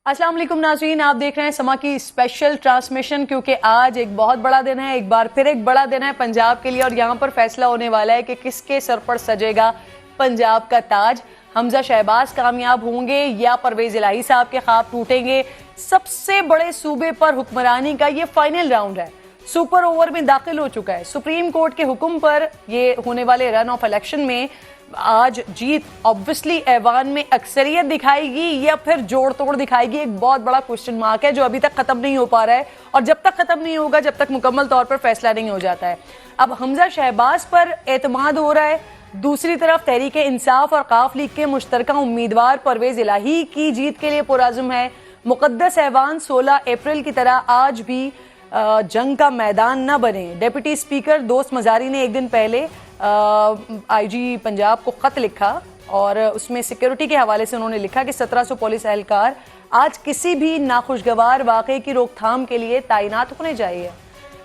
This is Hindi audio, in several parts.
अस्सलाम वालेकुम नाज़रीन, आप देख रहे हैं समा की स्पेशल ट्रांसमिशन क्योंकि आज एक बहुत बड़ा दिन है। एक बार फिर एक बड़ा दिन है पंजाब के लिए और यहाँ पर फैसला होने वाला है कि किसके सर पर सजेगा पंजाब का ताज। हमजा शहबाज कामयाब होंगे या परवेज इलाही साहब के ख्वाब टूटेंगे। सबसे बड़े सूबे पर हुक्मरानी का ये फाइनल राउंड है। सुपर ओवर में दाखिल हो चुका है। सुप्रीम कोर्ट के हुक्म पर ये होने वाले रन ऑफ इलेक्शन में आज जीत ऑब्वियसली ऐवान में अक्सरियत दिखाएगी या फिर जोड़ तोड़ दिखाएगी, एक बहुत बड़ा क्वेश्चन मार्क है जो अभी तक खत्म नहीं हो पा रहा है और जब तक खत्म नहीं होगा, जब तक मुकम्मल तौर पर फैसला नहीं हो जाता है। अब हमजा शहबाज पर एतमाद हो रहा है, दूसरी तरफ तहरीक इंसाफ और काफ लीग के मुश्तरका उम्मीदवार परवेज इलाही की जीत के लिए पुरअज़्म है। मुक़द्दस ऐवान 16 अप्रैल की तरह आज भी जंग का मैदान न बने। डिप्टी स्पीकर दोस्त मजारी ने एक दिन पहले आईजी पंजाब को खत लिखा और उसमें सिक्योरिटी के हवाले से उन्होंने लिखा कि 1700 पुलिस एहलकार आज किसी भी नाखुशगवार वाक़े की रोकथाम के लिए तैनात होने चाहिए।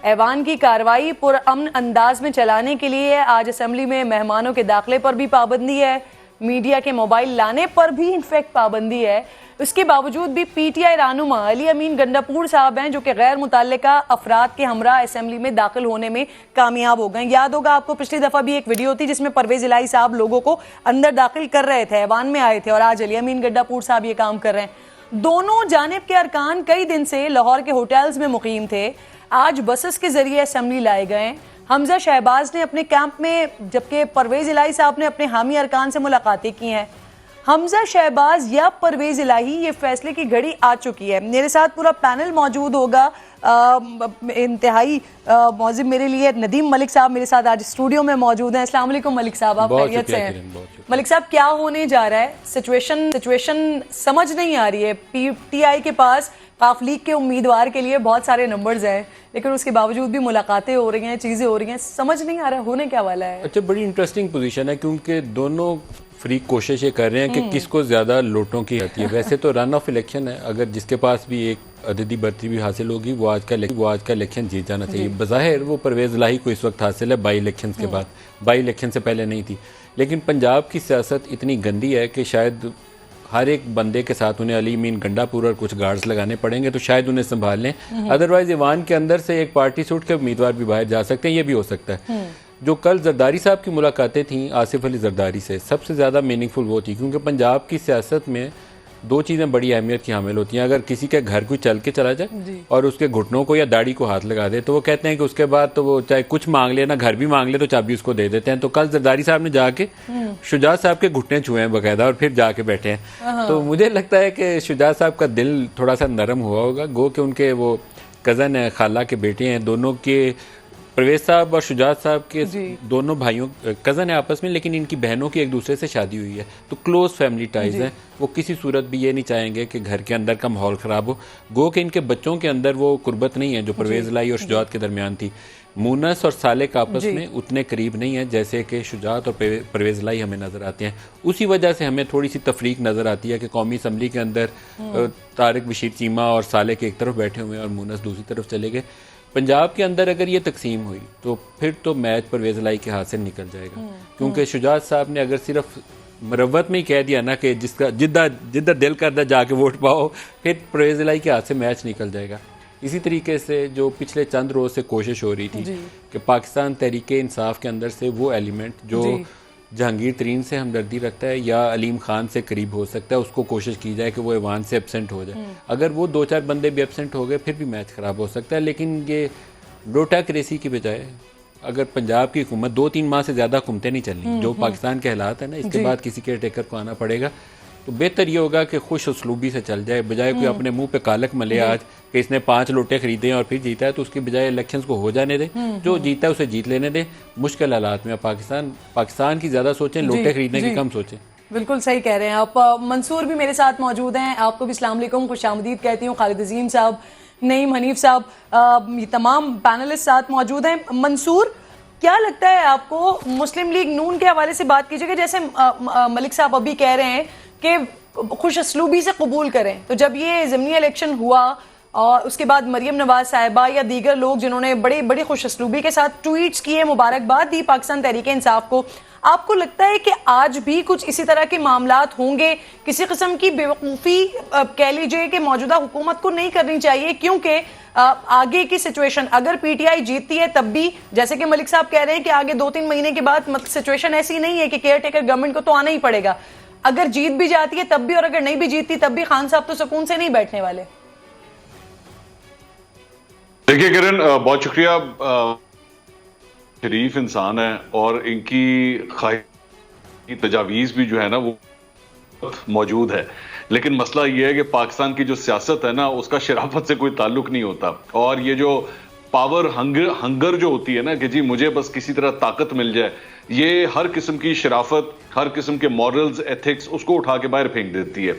ऐवान की कार्रवाई पुरअमन अंदाज में चलाने के लिए आज असेंबली में मेहमानों के दाखिले पर भी पाबंदी है, मीडिया के मोबाइल लाने पर भी इनफैक्ट पाबंदी है। उसके बावजूद भी पीटीआई रहनुमा अली अमीन गंडापुर साहब हैं जो कि गैर मुतल्लिका अफराद के हमरा असेंबली में दाखिल होने में कामयाब हो गए। याद होगा आपको पिछली दफा भी एक वीडियो थी जिसमें परवेज इलाही साहब लोगों को अंदर दाखिल कर रहे थे, ऐवान में आए थे, और आज अली अमीन गंडापुर साहब ये काम कर रहे हैं। दोनों जानिब के अरकान कई दिन से लाहौर के होटल्स में मुकीम थे, आज बसेस के जरिए असेंबली लाए गए। हमजा शहबाज ने अपने कैंप में, जबकि परवेज इलाही साहब ने अपने हामी अरकान से मुलाकातें की हैं। हमजा शहबाज या परवेज इलाही, ये फैसले की घड़ी आ चुकी है। मेरे साथ पूरा पैनल मौजूद होगा। इंतहाई मौजिब मेरे लिए नदीम मलिक साहब मेरे साथ आज स्टूडियो में मौजूद हैं। अस्सलाम वालेकुम मलिक साहब, आप खैरियत से हैं? मलिक साहब, क्या होने जा रहा है? सिचुएशन समझ नहीं आ रही है। पीटीआई के पास काफ लीग के उम्मीदवार के लिए बहुत सारे नंबर्स हैं, लेकिन उसके बावजूद भी मुलाकातें हो रही हैं, चीज़ें हो रही हैं, समझ नहीं आ रहा होने क्या वाला है। अच्छा, बड़ी इंटरेस्टिंग पोजीशन है क्योंकि दोनों फ्री कोशिश ये कर रहे हैं कि किसको ज़्यादा लोटों की आती है। वैसे तो रन ऑफ इलेक्शन है, अगर जिसके पास भी एक अददी बर्ती भी हासिल होगी वो आज का इलेक्शन जीत जाना चाहिए। बज़ाहिर वो परवेज इलाही को इस वक्त हासिल है बाई इलेक्शन के बाद, बाई इलेक्शन से पहले नहीं थी। लेकिन पंजाब की सियासत इतनी गंदी है कि शायद हर एक बंदे के साथ उन्हें अली मीन गंडापुर और कुछ गार्ड्स लगाने पड़ेंगे तो शायद उन्हें संभाल लें। अदरवाइज ईवान के अंदर से एक पार्टी से उठ के उम्मीदवार भी बाहर जा सकते हैं, ये भी हो सकता है। जो कल जरदारी साहब की मुलाकातें थीं आसिफ अली जरदारी से, सबसे ज़्यादा मीनिंगफुल वो थी क्योंकि पंजाब की सियासत में दो चीज़ें बड़ी अहमियत की हामिल होती हैं। अगर किसी के घर कोई चल के चला जाए और उसके घुटनों को या दाढ़ी को हाथ लगा दे तो वो कहते हैं कि उसके बाद तो वो चाहे कुछ मांग ले ना, घर भी मांग ले तो चाबी उसको दे देते हैं। तो कल जरदारी साहब ने जाके शुजात साहब के घुटने छुए हैं बाकायदा और फिर जाके बैठे हैं। तो मुझे लगता है कि शुजात साहब का दिल थोड़ा सा नरम हुआ होगा। गो कि उनके वो कज़न है, खाला के बेटे हैं, दोनों के परवेज साहब और शुजात साहब के दोनों भाइयों कज़न है आपस में, लेकिन इनकी बहनों की एक दूसरे से शादी हुई है तो क्लोज फैमिली टाइज हैं। वो किसी सूरत भी ये नहीं चाहेंगे कि घर के अंदर का माहौल ख़राब हो। गो कि इनके बच्चों के अंदर वो कुर्बत नहीं है जो परवेज इलाही और शुजात के दरमियान थी। मूनस और सालेक आपस में उतने करीब नहीं है जैसे कि शुजात और परवेज इलाही हमें नज़र आते हैं। उसी वजह से हमें थोड़ी सी तफरीक नज़र आती है कि कौमी असम्बली के अंदर तारिक बशीर चीमा और सालेक एक तरफ बैठे हुए हैं और मूनस दूसरी तरफ चले गए। पंजाब के अंदर अगर ये तकसीम हुई तो फिर तो मैच परवेज इलाही के हाथ से निकल जाएगा क्योंकि शुजात साहब ने अगर सिर्फ मरवत में ही कह दिया ना कि जिसका जिधर दिल करता जाके वोट पाओ, फिर परवेज इलाही के हाथ से मैच निकल जाएगा। इसी तरीके से जो पिछले चंद रोज़ से कोशिश हो रही थी कि पाकिस्तान तहरीक इंसाफ के अंदर से वो एलिमेंट जो जहांगीर तरीन से हमदर्दी रखता है या अलीम खान से करीब हो सकता है, उसको कोशिश की जाए कि वो ईवान से एब्सेंट हो जाए। अगर वो दो चार बंदे भी एब्सेंट हो गए फिर भी मैच ख़राब हो सकता है। लेकिन ये लोटाक्रेसी की बजाय अगर पंजाब की हुकूमत 2-3 माह से ज़्यादा हुकूमतें नहीं चलनी, जो पाकिस्तान के हालात है ना, इसके बाद किसी केयर टेकर को आना पड़ेगा, तो बेहतर ये होगा कि खुश उसलूबी से चल जाए, बजाय कोई अपने मुंह पे कालक मले आज कि इसने 5 लोटे खरीदे और फिर जीता है। तो उसकी बजाय इलेक्शंस को हो जाने दे, जो जीता है उसे जीत लेने दे। मुश्किल हालात में पाकिस्तान की ज़्यादा सोचें, लोटे खरीदने की कम सोचें। बिल्कुल सही कह रहे हैं आप। मंसूर भी मेरे साथ मौजूद हैं, आपको भी अस्सलाम वालेकुम, खुशामदीद कहती हूँ। खालिद अजीम साहब, नईम हनीफ साहब, ये तमाम पैनलिस्ट साथ मौजूद हैं। मंसूर, क्या लगता है आपको, मुस्लिम लीग नून के हवाले से बात कीजिएगा, जैसे मलिक साहब अभी कह रहे हैं कि खुश असलूबी से कबूल करें, तो जब ये ज़मीनी इलेक्शन हुआ और उसके बाद मरियम नवाज साहिबा या दीगर लोग जिन्होंने बड़ी खुश असलूबी के साथ ट्वीट्स किए, मुबारकबाद दी पाकिस्तान तहरीक इंसाफ को, आपको लगता है कि आज भी कुछ इसी तरह के मामलात होंगे? किसी किस्म की बेवकूफ़ी कह लीजिए कि मौजूदा हुकूमत को नहीं करनी चाहिए, क्योंकि आगे की सिचुएशन अगर पीटीआई जीतती है तब भी, जैसे कि मलिक साहब कह रहे हैं कि आगे 2-3 महीने के बाद सिचुएशन ऐसी नहीं है कि केयर टेकर गवर्नमेंट को तो आना ही पड़ेगा। अगर जीत भी जाती है तब भी, और अगर नहीं भी जीतती तब भी खान साहब तो सुकून से नहीं बैठने वाले। देखिए किरण, बहुत शुक्रिया। शरीफ इंसान है और इनकी तजावीज़ भी जो है ना वो मौजूद है, लेकिन मसला ये है कि पाकिस्तान की जो सियासत है ना उसका शराफत से कोई ताल्लुक नहीं होता। और ये जो पावर हंगर जो होती है ना कि जी मुझे बस किसी तरह ताकत मिल जाए, ये हर किस्म की शराफत, हर किस्म के मॉरल्स, एथिक्स उसको उठा के बाहर फेंक देती है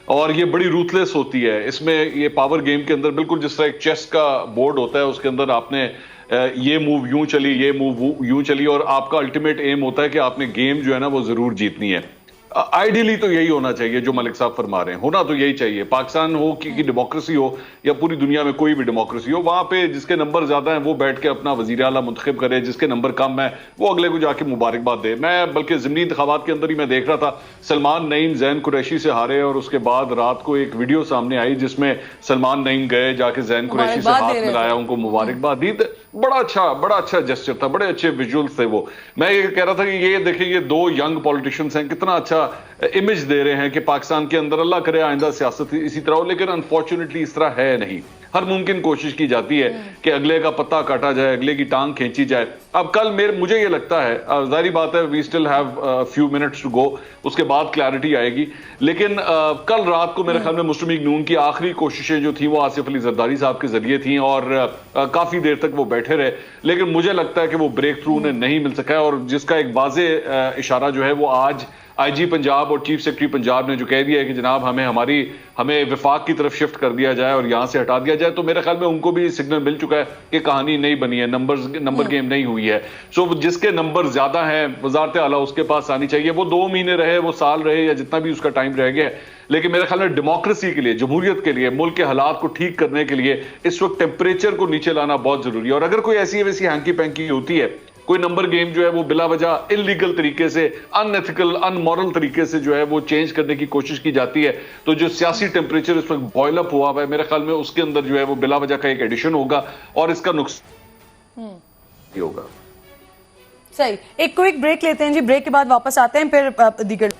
और ये बड़ी रूथलेस होती है। इसमें ये पावर गेम के अंदर बिल्कुल जिस तरह एक चेस का बोर्ड होता है, उसके अंदर आपने ये मूव यूं चली, ये मूव यूं चली और आपका अल्टीमेट एम होता है कि आपने गेम जो है ना वो जरूर जीतनी है। आइडियली तो यही होना चाहिए जो मलिक साहब फरमा रहे हैं, होना तो यही चाहिए। पाकिस्तान हो कि डेमोक्रेसी हो या पूरी दुनिया में कोई भी डेमोक्रेसी हो, वहां पे जिसके नंबर ज्यादा हैं वो बैठ के अपना वजीर आला मुंतखब करे, जिसके नंबर कम है वो अगले को जाके मुबारकबाद दे। मैं बल्कि ज़िमनी इंतखाबात के अंदर ही मैं देख रहा था, सलमान नईम जैन कुरैशी से हारे और उसके बाद रात को एक वीडियो सामने आई जिसमें सलमान नईम गए, जाके जैन कुरैशी से हाथ मिलाया, उनको मुबारकबाद दी। बड़ा अच्छा जेस्चर था, बड़े अच्छे विजुअल्स थे वो। मैं ये कह रहा था कि ये देखिए, ये दो यंग पॉलिटिशियंस हैं, कितना अच्छा इमेज दे रहे हैं कि पाकिस्तान के अंदर, अल्लाह करे आइंदा सियासत इसी तरह हो, लेकिन अनफॉर्चुनेटली इस तरह है नहीं। हर मुमकिन कोशिश की जाती है कि अगले का पत्ता काटा जाए, अगले की टांग खींची जाए। अब कल मुझे ये लगता है, जाहिर बात है we still have few minutes to go, उसके बाद क्लैरिटी आएगी, लेकिन कल रात को मेरे ख्याल में मुस्लिम लीग नून की आखिरी कोशिशें जो थी वो आसिफ अली जरदारी साहब के जरिए थी और काफी देर तक वो बैठे रहे, लेकिन मुझे लगता है कि वो ब्रेक थ्रू उन्हें नहीं मिल सका है। और जिसका एक वाज़े इशारा जो है वो आज आईजी पंजाब और चीफ सेक्रेटरी पंजाब ने जो कह दिया है कि जनाब हमें विफाक की तरफ शिफ्ट कर दिया जाए और यहां से हटा दिया जाए, तो मेरे ख्याल में उनको भी सिग्नल मिल चुका है कि कहानी नहीं बनी है, नंबर गेम नहीं हुई है। सो जिसके नंबर ज्यादा हैं वजारत आला उसके पास आनी चाहिए, वो 2 महीने रहे, वो साल रहे या जितना भी उसका टाइम रह गया है, लेकिन मेरे ख्याल में डेमोक्रेसी के लिए, जमहूरियत के लिए, मुल्क के हालात को ठीक करने के लिए इस वक्त टेम्परेचर को नीचे लाना बहुत जरूरी है। और अगर कोई ऐसी वैसी हैंकी पैंकी होती है, कोई नंबर गेम जो है वो बिला वजह इलीगल तरीके से, अनएथिकल, अनमॉरल तरीके से जो है वो चेंज करने की कोशिश की जाती है, तो जो सियासी टेम्परेचर इस वक्त बॉयल अप हुआ है, मेरे ख्याल में उसके अंदर जो है वो बिला वजह का एक एडिशन होगा और इसका नुकसान होगा। सही, एक क्विक ब्रेक लेते हैं जी, ब्रेक के बाद वापस आते हैं, फिर दीगर